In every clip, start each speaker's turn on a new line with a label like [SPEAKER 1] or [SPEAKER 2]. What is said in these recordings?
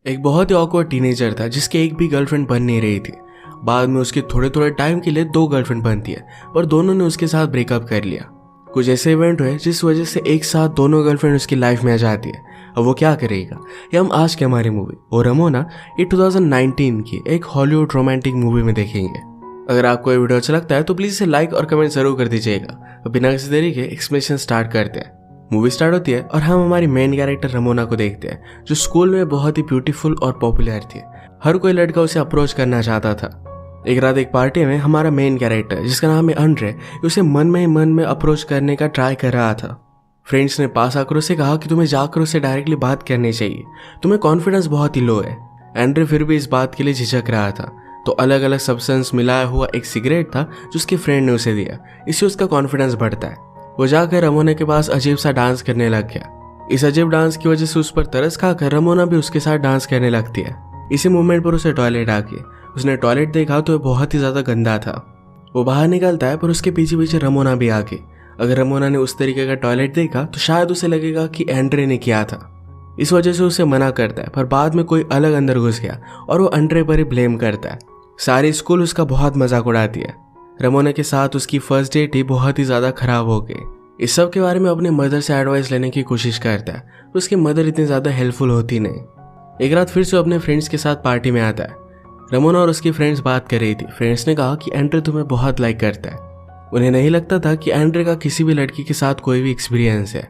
[SPEAKER 1] एक बहुत ही awkward teenager था जिसकी एक भी गर्लफ्रेंड बन नहीं रही थी। बाद में उसकी थोड़े थोड़े टाइम के लिए 2 गर्लफ्रेंड बनती है, पर दोनों ने उसके साथ ब्रेकअप कर लिया। कुछ ऐसे इवेंट हुए जिस वजह से एक साथ दोनों गर्लफ्रेंड उसकी लाइफ में आ जाती है। अब वो क्या करेगा, ये हम आज की हमारी मूवी और रमोना ये 2019 की एक हॉलीवुड रोमांटिक मूवी में देखेंगे। अगर आपको ये वीडियो अच्छा लगता है तो प्लीज इसे लाइक और कमेंट जरूर कर दीजिएगा। अब बिना किसी देरी के एक्सप्लेनेशन स्टार्ट करते हैं। मूवी स्टार्ट होती है और हम हमारी मेन कैरेक्टर रमोना को देखते हैं, जो स्कूल में बहुत ही ब्यूटीफुल और पॉपुलर थी। हर कोई लड़का उसे अप्रोच करना चाहता था। एक रात एक पार्टी में हमारा मेन कैरेक्टर, जिसका नाम है अंड्रे, उसे मन में अप्रोच करने का ट्राई कर रहा था। फ्रेंड्स ने पास आकर उसे कहा कि तुम्हें जाकर उससे डायरेक्टली बात करनी चाहिए, तुम्हें कॉन्फिडेंस बहुत ही लो है। एंड्रे फिर भी इस बात के लिए झिझक रहा था, तो अलग अलग सब्सटेंस मिलाया हुआ एक सिगरेट था जो उसके फ्रेंड ने उसे दिया। इससे उसका कॉन्फिडेंस बढ़ता है। वो जाकर रमोना के पास अजीब सा डांस करने लग गया। इस अजीब डांस की वजह से उस पर तरस खाकर रमोना भी उसके साथ डांस करने लगती है। इसी मूवमेंट पर उसे टॉयलेट आ गई। उसने टॉयलेट देखा तो बहुत ही ज्यादा गंदा था। वो बाहर निकलता है पर उसके पीछे पीछे रमोना भी आ गई। अगर रमोना ने उस तरीके का टॉयलेट देखा तो शायद उसे लगेगा कि एंड्रे ने किया था। इस वजह से उसे मना करता है, पर बाद में कोई अलग अंदर घुस गया और वो एंड्रे पर ही ब्लेम करता है। सारी स्कूल उसका बहुत मजाक उड़ाती है। रमोना के साथ उसकी फर्स्ट डेट ही बहुत ही ज्यादा खराब हो गई। इस सब के बारे में अपने मदर से एडवाइस लेने की कोशिश करता है, तो उसकी मदर इतनी ज्यादा हेल्पफुल होती नहीं। एक रात फिर से अपने फ्रेंड्स के साथ पार्टी में आता है। रमोना और उसकी फ्रेंड्स बात कर रही थी। फ्रेंड्स ने कहा कि एंड्रे तुम्हें बहुत लाइक करता है। उन्हें नहीं लगता था कि एंड्रे का किसी भी लड़की के साथ कोई भी एक्सपीरियंस है।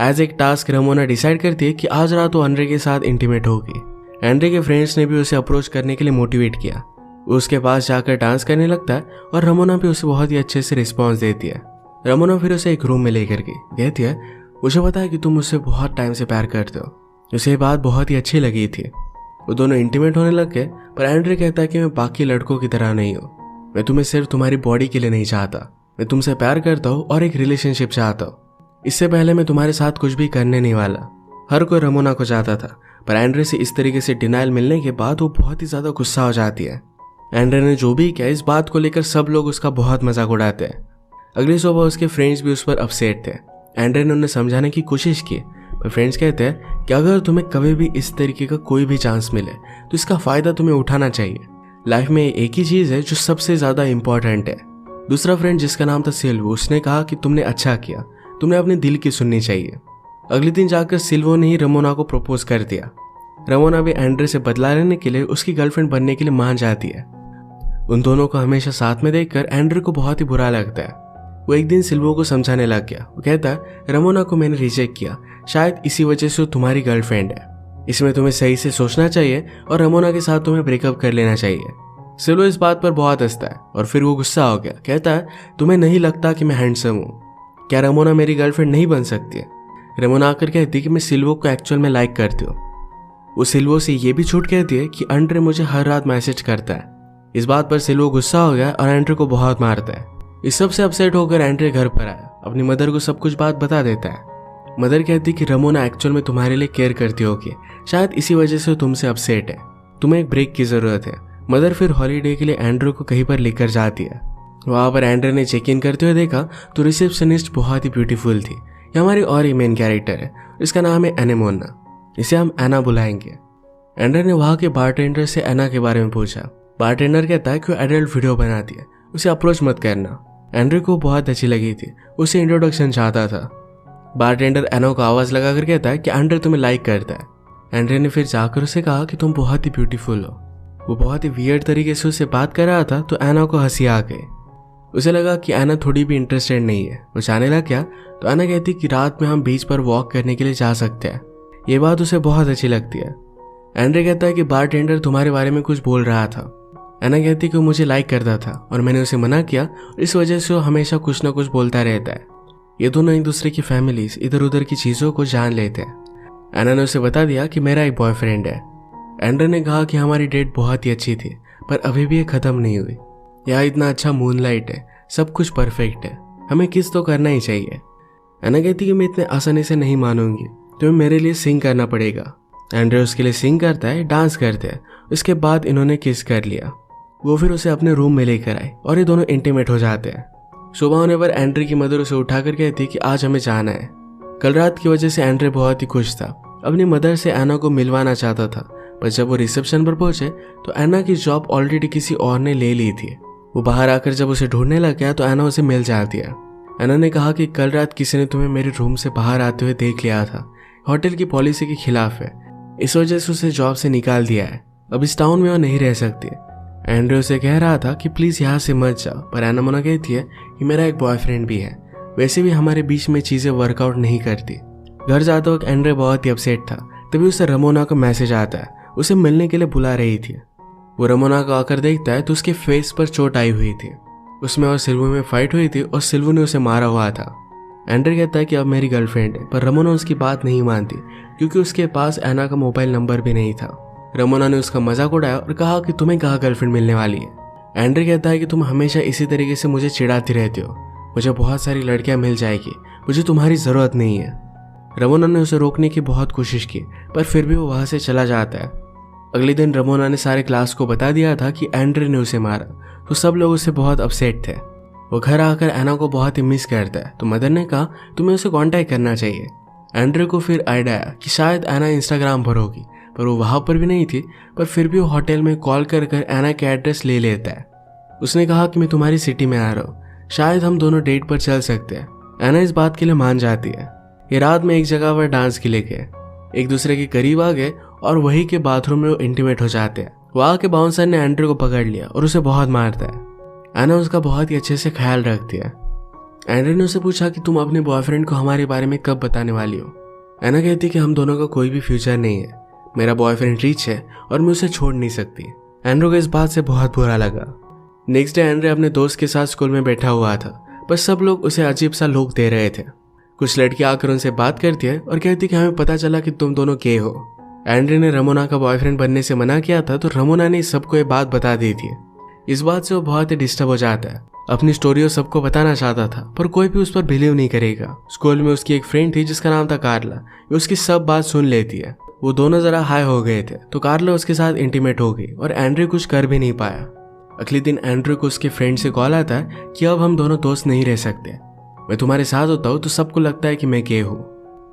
[SPEAKER 1] एज एक टास्क रमोना डिसाइड करती है कि आज रात वो एंड्रे के साथ इंटीमेट होगी। एंड्रे के फ्रेंड्स ने भी उसे अप्रोच करने के लिए मोटिवेट किया। वो उसके पास जाकर डांस करने लगता है और रमोना भी उसे बहुत ही अच्छे से रिस्पॉन्स देती है। रमोना फिर उसे एक रूम में लेकर गई। कहती है, मुझे पता है कि तुम मुझसे बहुत टाइम से प्यार करते हो। उसे ये बात बहुत ही अच्छी लगी थी। वो दोनों इंटीमेट होने लग गए, पर एंड्रे कहता है कि मैं बाकी लड़कों की तरह नहीं हूँ। मैं तुम्हें सिर्फ तुम्हारी बॉडी के लिए नहीं चाहता, मैं तुमसे प्यार करता हूँ और एक रिलेशनशिप चाहता हूँ। इससे पहले मैं तुम्हारे साथ कुछ भी करने नहीं वाला। हर कोई रमोना को चाहता था, पर एंड्रे से इस तरीके से डिनाइल मिलने के बाद वो बहुत ही ज्यादा गुस्सा हो जाती है। एंड्रे ने जो भी किया, इस बात को लेकर सब लोग उसका बहुत मजाक उड़ाते हैं। अगली सुबह उसके फ्रेंड्स भी उस पर अपसेट थे। एंड्रे ने उन्हें समझाने की कोशिश की, पर फ्रेंड्स कहते हैं कि अगर तुम्हें कभी भी इस तरीके का कोई भी चांस मिले तो इसका फायदा तुम्हें उठाना चाहिए। लाइफ में एक ही चीज है जो सबसे ज्यादा इंपॉर्टेंट है। दूसरा फ्रेंड, जिसका नाम था सिल्वो, उसने कहा कि तुमने अच्छा किया, तुमने अपने दिल की सुननी चाहिए। अगले दिन जाकर सिल्वो ने ही रमोना को प्रपोज कर दिया। रमोना भी एंड्रे से बदला लेने के लिए उसकी गर्लफ्रेंड बनने के लिए मान जाती है। उन दोनों को हमेशा साथ में देखकर एंड्रे को बहुत ही बुरा लगता है। वो एक दिन सिल्वो को समझाने लग गया। वो कहता है, रमोना को मैंने रिजेक्ट किया, शायद इसी वजह से वो तुम्हारी गर्लफ्रेंड है। इसमें तुम्हें सही से सोचना चाहिए और रमोना के साथ तुम्हें ब्रेकअप कर लेना चाहिए। सिल्वो इस बात पर बहुत हंसता है और फिर वो गुस्सा हो गया। कहता है, तुम्हें नहीं लगता कि मैं हैंडसम हूँ? क्या रमोना मेरी गर्लफ्रेंड नहीं बन सकती है? रमोना आकर कहती है कि मैं सिल्वो को एक्चुअल में लाइक करती हूँ। वो सिल्वो से ये भी झूठ कहती है कि एंड्रे मुझे हर रात मैसेज करता है। इस बात पर सिल्वो गुस्सा हो गया और एंड्रे को बहुत मारता है। इस सब से अपसेट होकर एंड्रे घर पर आया। अपनी मदर को सब कुछ बात बता देता है। मदर कहती कि रमोना एक्चुअल में तुम्हारे लिए केयर करती होगी, शायद इसी वजह से तुमसे अपसेट है, तुम्हें एक ब्रेक की जरूरत है। मदर फिर हॉलीडे के लिए एंड्रे को कहीं पर लेकर जाती है। वहां पर एंड्रे ने चेक इन करते हुए देखा तो रिसेप्शनिस्ट बहुत ही ब्यूटीफुल थी। ये हमारी और एक मेन कैरेक्टर है, इसका नाम है एनेमोना। इसे हम एना बुलाएंगे। एंड्रे ने वहां के बारटेंडर से एना के बारे में पूछा। बारटेंडर कहता है कि वो एडल्ट वीडियो बनाती है, उसे अप्रोच मत करना। एंड्रे को बहुत अच्छी लगी थी, उसे इंट्रोडक्शन चाहता था। बारटेंडर एना को आवाज लगाकर कहता है कि एंड्रे तुम्हें लाइक करता है। एंड्रे ने फिर जाकर उसे कहा कि तुम बहुत ही ब्यूटीफुल हो। वो बहुत ही वियर्ड तरीके से उससे बात कर रहा था, तो एना को हंसी आ गई। उसे लगा कि एना थोड़ी भी इंटरेस्टेड नहीं है। वो जाने लग गया तो एना कहती कि रात में हम बीच पर वॉक करने के लिए जा सकते हैं। ये बात उसे बहुत अच्छी लगती है। एंड्रे कहता है कि बारटेंडर तुम्हारे बारे में कुछ बोल रहा था। एना कहती कि वो मुझे लाइक करता था और मैंने उसे मना किया, इस वजह से वो हमेशा कुछ ना कुछ बोलता रहता है। ये दोनों एक दूसरे की फैमिलीज, इधर उधर की चीजों को जान लेते हैं। एना ने उसे बता दिया कि मेरा एक बॉयफ्रेंड है। एंड्रे ने कहा कि हमारी डेट बहुत ही अच्छी थी, पर अभी भी ये खत्म नहीं हुई। यहाँ इतना अच्छा मूनलाइट है, सब कुछ परफेक्ट है, हमें किस तो करना ही चाहिए। एना कहती कि मैं इतने आसानी से नहीं मानूंगी, तुम्हें मेरे लिए सिंग करना पड़ेगा। एंड्रे उसके लिए सिंग करता है, डांस करते हैं। उसके बाद इन्होंने किस कर लिया। वो फिर उसे अपने रूम में लेकर आए और ये दोनों इंटीमेट हो जाते हैं। सुबह होने पर एंड्रे की मदर उसे उठाकर कहती कि आज हमें जाना है। कल रात की वजह से एंड्रे बहुत ही खुश था। अपनी मदर से एना को मिलवाना चाहता था, पर जब वो रिसेप्शन पर पहुंचे तो एना की जॉब ऑलरेडी किसी और ने ले ली थी। वो बाहर आकर जब उसे ढूंढने लग गया तो एना उसे मिल जाती है। एना ने कहा कि कल रात किसी ने तुम्हें मेरे रूम से बाहर आते हुए देख लिया था, होटल की पॉलिसी के खिलाफ है, इस वजह से उसे जॉब से निकाल दिया है, अब इस टाउन में वो नहीं रह सकती। एंड्रे उसे कह रहा था कि प्लीज यहाँ से मत जाओ, पर एना मना कहती है कि मेरा एक बॉयफ्रेंड भी है, वैसे भी हमारे बीच में चीजें वर्कआउट नहीं करती। घर जाते वक्त एंड्रे बहुत ही अपसेट था, तभी उसे रमोना का मैसेज आता है, उसे मिलने के लिए बुला रही थी। वो रमोना को आकर देखता है तो उसके फेस पर चोट आई हुई थी। उसमें और सिल्वू में फाइट हुई थी और सिल्वू ने उसे मारा हुआ था। एंड्रे कहता है कि अब मेरी गर्लफ्रेंड है, पर रमोना उसकी बात नहीं मानती क्योंकि उसके पास एना का मोबाइल नंबर भी नहीं था। रमोना ने उसका मजाक उड़ाया और कहा कि तुम्हें कहाँ गर्लफ्रेंड मिलने वाली है। एंड्रे कहता है कि तुम हमेशा इसी तरीके से मुझे चिढ़ाती रहती हो, मुझे बहुत सारी लड़कियां मिल जाएगी, मुझे तुम्हारी जरूरत नहीं है। रमोना ने उसे रोकने की बहुत कोशिश की, पर फिर भी वो वहां से चला जाता है। अगले दिन रमोना ने सारे क्लास को बता दिया था कि एंड्रे ने उसे मारा, तो सब लोग उससे बहुत अपसेट थे। वो घर आकर एना को बहुत ही मिस करता है, तो मदर ने कहा तुम्हें उसे कांटेक्ट करना चाहिए। एंड्रे को फिर आइडिया आया कि शायद एना इंस्टाग्राम पर होगी, पर वो वहां पर भी नहीं थी, पर फिर भी वो होटल में कॉल कर एना के एड्रेस ले लेता है। उसने कहा कि मैं तुम्हारी सिटी में आ रहा हूँ, शायद हम दोनों डेट पर चल सकते हैं। एना इस बात के लिए मान जाती है। ये रात में एक जगह पर डांस के लिए गए, एक दूसरे के करीब आ गए और वही के बाथरूम में वो इंटीमेट हो जाते हैं। वहां के बाउंसर ने एंड्रे को पकड़ लिया और उसे बहुत मारता है। एना उसका बहुत ही अच्छे से ख्याल रखती है। एंड्रे ने उसे पूछा कि तुम अपने बॉयफ्रेंड को हमारे बारे में कब बताने वाली हो। एना कहती कि हम दोनों का कोई भी फ्यूचर नहीं है, मेरा बॉयफ्रेंड रिच है और मैं उसे छोड़ नहीं सकती। एंड्रे को इस बात से बहुत बुरा लगा। नेक्स्ट डे एंड्रे अपने दोस्त के साथ स्कूल में बैठा हुआ था, पर सब लोग उसे अजीब सा लुक दे रहे थे। कुछ लड़कियां आकर उनसे बात करती है और कहती कि हमें पता चला कि तुम दोनों गे हो। एंड्रे ने रमोना का बॉयफ्रेंड बनने से मना किया था, तो रमोना ने सबको ये बात बता दी थी। इस बात से वो बहुत ही डिस्टर्ब हो जाता है। अपनी स्टोरी सबको बताना चाहता था, पर कोई भी उस पर बिलीव नहीं करेगा। स्कूल में उसकी एक फ्रेंड थी जिसका नाम था कार्ला, ये उसकी सब बात सुन लेती है। वो दोनों जरा हाई हो गए थे, तो कार्ला उसके साथ इंटीमेट हो गई और एंड्रे कुछ कर भी नहीं पाया। अगले दिन एंड्रे को उसके फ्रेंड से कॉल आता है कि अब हम दोनों दोस्त नहीं रह सकते, मैं तुम्हारे साथ होता हूँ तो सबको लगता है कि मैं गे हूँ।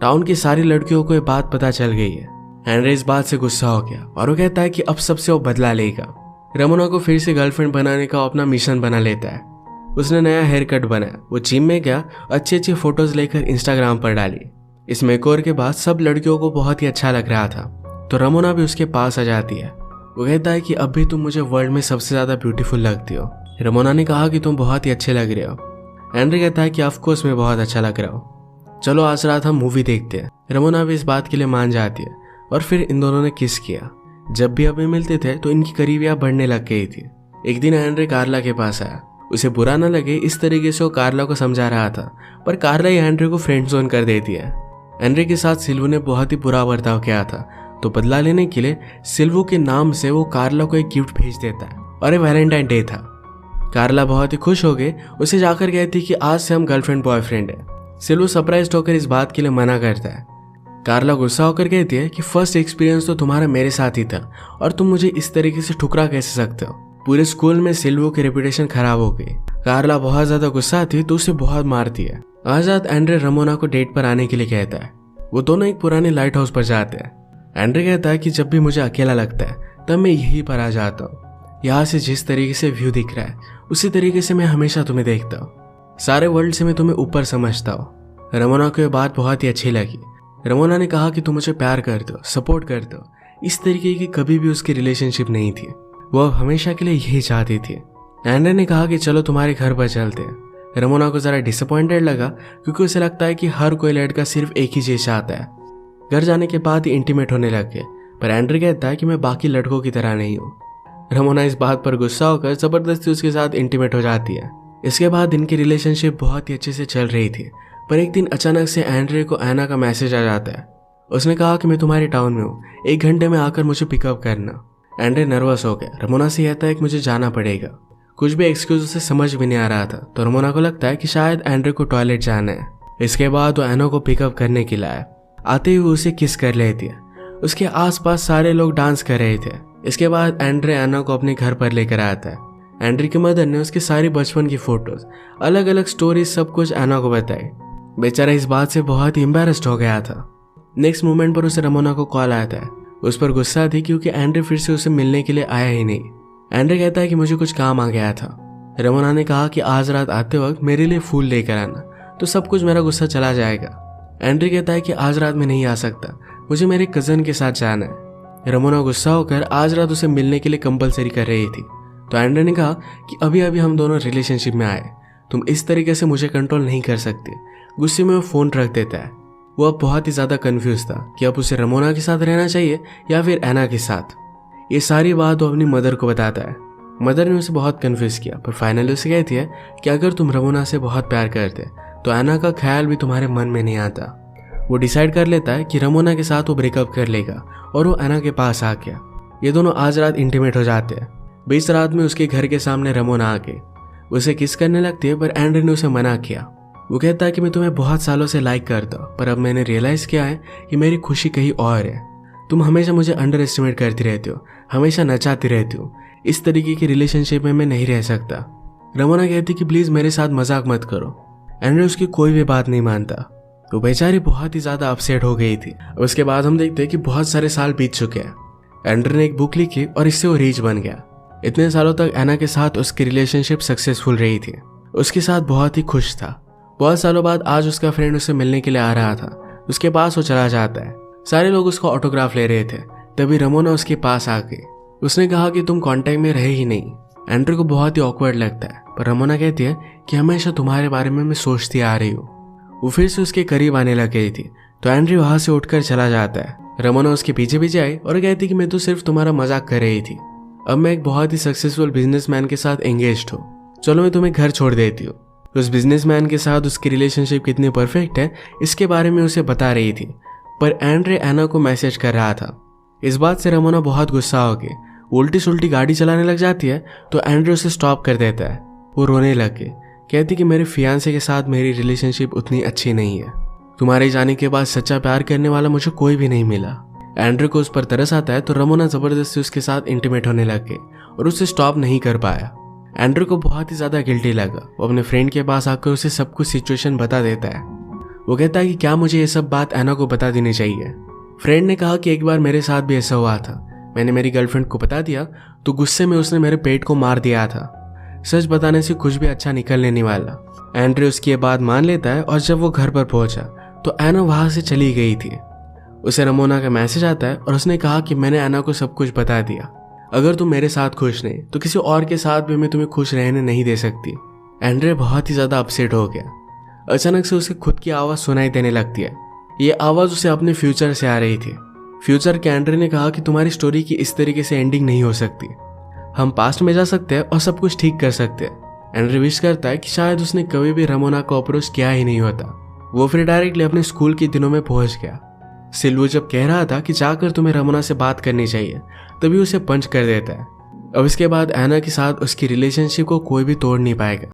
[SPEAKER 1] टाउन की सारी लड़कियों को ये बात पता चल गई है। एंड्रे इस बात से गुस्सा हो गया और वो कहता है कि अब सबसे वो बदला लेगा। रमोना को फिर से गर्लफ्रेंड बनाने का अपना मिशन बना लेता है। उसने नया हेयर कट बनाया, वो जिम में गया, अच्छी अच्छी फोटोज लेकर इंस्टाग्राम पर डाली। इस मेकओवर के बाद सब लड़कियों को बहुत ही अच्छा लग रहा था, तो रमोना भी उसके पास आ जाती है। वो कहता है कि अब भी तुम मुझे वर्ल्ड में सबसे ज्यादा ब्यूटीफुल लगती हो। रमोना ने कहा कि तुम बहुत ही अच्छे लग रहे हो। एंड्रे कहता है कि ऑफकोर्स मैं बहुत अच्छा लग रहा हूँ, चलो आज रात हम मूवी देखते हैं। रमोना भी इस बात के लिए मान जाती है और फिर इन दोनों ने किस किया। जब भी अभी मिलते थे तो इनकी करीबियां बढ़ने लग गई थी। एक दिन एंड्रे कार्ला के पास आया, उसे बुरा न लगे इस तरीके से वो कार्ला को समझा रहा था, पर कार्ला ही एंड्रे को फ्रेंड जोन कर देती है। एंड्रे के साथ सिल्वू ने बहुत ही बुरा बर्ताव किया था, तो बदला लेने के लिए सिल्वू के नाम से वो कार्ला को एक गिफ्ट भेज देता है और ये वैलेंटाइन डे था। कार्ला बहुत ही खुश हो गए, उसे जाकर कहती कि आज से हम गर्लफ्रेंड बॉयफ्रेंड है। सिल्वू सरप्राइज होकर इस बात के लिए मना करता है। कार्ला गुस्सा होकर कहती है कि फर्स्ट एक्सपीरियंस तो तुम्हारा मेरे साथ ही था और तुम मुझे इस तरीके से ठुकरा कैसे सकते हो। पूरे स्कूल में सिल्वू की रेपुटेशन खराब हो गई। कार्ला बहुत ज्यादा गुस्सा थी तो उसे बहुत मारती है। आज रात एंड्रे रमोना को डेट पर आने के लिए कहता है। वो दोनों एक पुराने लाइट हाउस पर जाते हैं। एंड्रे कहता है कि जब भी मुझे अकेला लगता है तब मैं यहीं पर आ जाता हूँ, यहाँ से जिस तरीके से व्यू दिख रहा है उसी तरीके से मैं हमेशा तुम्हें देखता हूँ, सारे वर्ल्ड से मैं तुम्हें ऊपर समझता हूँ। रमोना को यह बात बहुत ही अच्छी लगी। रमोना ने कहा कि तुम मुझे प्यार करते हो, सपोर्ट करते हो। इस तरीके की कभी भी उसकी रिलेशनशिप नहीं थी, वो अब हमेशा के लिए यही चाहती थी। एंड्रे ने कहा कि चलो तुम्हारे घर पर चलते हैं। रमोना को जरा डिसअपॉइंटेड लगा क्योंकि उसे लगता है कि हर कोई लड़का सिर्फ एक ही चीज चाहता है। घर जाने के बाद ही इंटीमेट होने लग गए, पर एंड्रे कहता है कि मैं बाकी लड़कों की तरह नहीं हूँ। रमोना इस बात पर गुस्सा होकर जबरदस्ती उसके साथ इंटीमेट हो जाती है। इसके बाद इनकी रिलेशनशिप बहुत ही अच्छे से चल रही थी, पर एक दिन अचानक से एंड्रे को एना का मैसेज आ जाता है। उसने कहा कि मैं तुम्हारे टाउन में हूँ, 1 घंटे में आकर मुझे पिकअप करना। एंड्रे नर्वस हो गया। रमोना से कहता है कि मुझे जाना पड़ेगा। कुछ भी एक्सक्यूज उसे समझ भी नहीं आ रहा था, तो रमोना को लगता है कि शायद एंड्रे को टॉयलेट जाना है। इसके बाद वो एना को पिकअप करने के लिए आया। आते हुए उसे किस कर लेती है। उसके आसपास सारे लोग डांस कर रहे थे। इसके बाद एंड्रे एना को अपने घर पर लेकर आता है। एंड्रे की मदर ने उसकी सारी बचपन की फोटोज, अलग अलग स्टोरीज, सब कुछ एना को बताई। बेचारा इस बात से बहुत ही एम्बैरेस्ड हो गया था। नेक्स्ट मोमेंट पर उसे रमोना को कॉल आता है। उस पर गुस्सा थी क्योंकि एंड्रे फिर से उसे मिलने के लिए आया ही नहीं। एंड्रे कहता है कि मुझे कुछ काम आ गया था। रमोना ने कहा कि आज रात आते वक्त मेरे लिए फूल लेकर आना, तो सब कुछ मेरा गुस्सा चला जाएगा। एंड्रे कहता है कि आज रात में नहीं आ सकता, मुझे मेरे कजन के साथ जाना है। रमोना गुस्सा होकर आज रात उसे मिलने के लिए कंपलसरी कर रही थी। तो एंड्रे ने कहा कि अभी अभी हम दोनों रिलेशनशिप में आए, तुम इस तरीके से मुझे कंट्रोल नहीं कर सकते। गुस्से में वो फोन रख देता है। वो अब बहुत ही ज्यादा कंफ्यूज था कि अब उसे रमोना के साथ रहना चाहिए या फिर एना के साथ। ये सारी बात वो अपनी मदर को बताता है। मदर ने उसे बहुत कंफ्यूज किया, पर फाइनली उसे कहती है कि अगर तुम रमोना से बहुत प्यार करते तो एना का ख्याल भी तुम्हारे मन में नहीं आता। वो डिसाइड कर लेता है कि रमोना के साथ वो ब्रेकअप कर लेगा और वो एना के पास आ गया। ये दोनों आज रात इंटीमेट हो जाते हैं। बीच रात में उसके घर के सामने रमोना आके उसे किस करने लगती है, पर एंड्रे ने उसे मना किया। वो कहता है कि मैं तुम्हें बहुत सालों से लाइक करता हूँ, पर अब मैंने रियलाइज किया है कि मेरी खुशी कहीं और है। तुम हमेशा मुझे अंडर एस्टिमेट करती रहती हो, हमेशा नचाती रहती हो। इस तरीके की रिलेशनशिप में मैं नहीं रह सकता। रमोना कहती कि प्लीज मेरे साथ मजाक मत करो। एंड्रे उसकी कोई भी बात नहीं मानता। तो बेचारी बहुत ही ज्यादा अपसेट हो गई थी। उसके बाद हम देखते हैं कि बहुत सारे साल बीत चुके हैं। एंड्रे ने एक बुक लिखी और इससे वो रीच बन गया। इतने सालों तक एना के साथ उसकी रिलेशनशिप सक्सेसफुल रही थी। उसके साथ बहुत ही खुश था। बहुत सालों बाद आज उसका फ्रेंड उसे मिलने के लिए आ रहा था। उसके पास वो चला जाता है। सारे लोग उसका ऑटोग्राफ ले रहे थे। तभी रमोना उसके पास आ गई। उसने कहा कि तुम कांटेक्ट में रहे ही नहीं। एंड्रे को बहुत ही ऑकवर्ड लगता है, पर रमोना कहती है कि हमेशा तुम्हारे बारे में मैं सोचती आ रही हूँ। वो फिर से उसके करीब आने लग गई थी, तो एंड्रे वहां से उठकर चला जाता है। रमोना उसके पीछे पीछे आई और कहती कि मैं तो सिर्फ तुम्हारा मजाक कर रही थी। अब मैं एक बहुत ही सक्सेसफुल बिजनेसमैन के साथ एंगेज्ड हूँ, चलो मैं तुम्हें घर छोड़ देती हूँ। उस बिजनेसमैन के साथ उसकी रिलेशनशिप कितनी परफेक्ट है इसके बारे में उसे बता रही थी, पर एंड्रे एना को मैसेज कर रहा था। इस बात से रमोना बहुत गुस्सा हो गई, उल्टी सुल्टी गाड़ी चलाने लग जाती है। तो एंड्रे उसे स्टॉप कर देता है। वो रोने लग गई, कहती कि मेरे फियांसे के साथ मेरी रिलेशनशिप उतनी अच्छी नहीं है। तुम्हारे जाने के बाद सच्चा प्यार करने वाला मुझे कोई भी नहीं मिला। एंड्रे को उस पर तरस आता है, तो रमोना जबरदस्ती उसके साथ इंटीमेट होने लग गई और उसे स्टॉप नहीं कर पाया। एंड्रे को बहुत ही ज्यादा गिल्टी लगा। वो अपने फ्रेंड के पास आकर उसे सब कुछ सिचुएशन बता देता है। वो कहता है कि क्या मुझे ये सब बात एना को बता देनी चाहिए। फ्रेंड ने कहा कि एक बार मेरे साथ भी ऐसा हुआ था। मैंने मेरी गर्लफ्रेंड को बता दिया तो गुस्से में उसने मेरे पेट को मार दिया था। सच बताने से कुछ भी अच्छा निकलने नहीं वाला। एंड्रे उसकी ये बात मान लेता है और जब वो घर पर पहुंचा तो एना वहां से चली गई थी। उसे रमोना का मैसेज आता है और उसने कहा कि मैंने एना को सब कुछ बता दिया। अगर तुम मेरे साथ खुश नहीं तो किसी और के साथ भी मैं तुम्हें खुश रहने नहीं दे सकती। एंड्रे बहुत ही ज्यादा अपसेट हो गया। अचानक से उसे खुद की आवाज सुनाई देने लगती है। ये आवाज उसे अपने फ्यूचर से आ रही थी। फ्यूचर के एंड्रे ने कहा कि तुम्हारी स्टोरी की इस तरीके से एंडिंग नहीं हो सकती। हम पास्ट में जा सकते हैं और सब कुछ ठीक कर सकते हैं। एंड्रे विश करता है कि शायद उसने कभी भी रमोना को अप्रोच किया ही नहीं होता। वो फिर डायरेक्टली अपने स्कूल के दिनों में पहुंच गया। सिल्वू जब कह रहा था कि जाकर तुम्हें रमोना से बात करनी चाहिए, तभी उसे पंच कर देता है। अब इसके बाद एना के साथ उसकी रिलेशनशिप को कोई भी तोड़ नहीं पाएगा।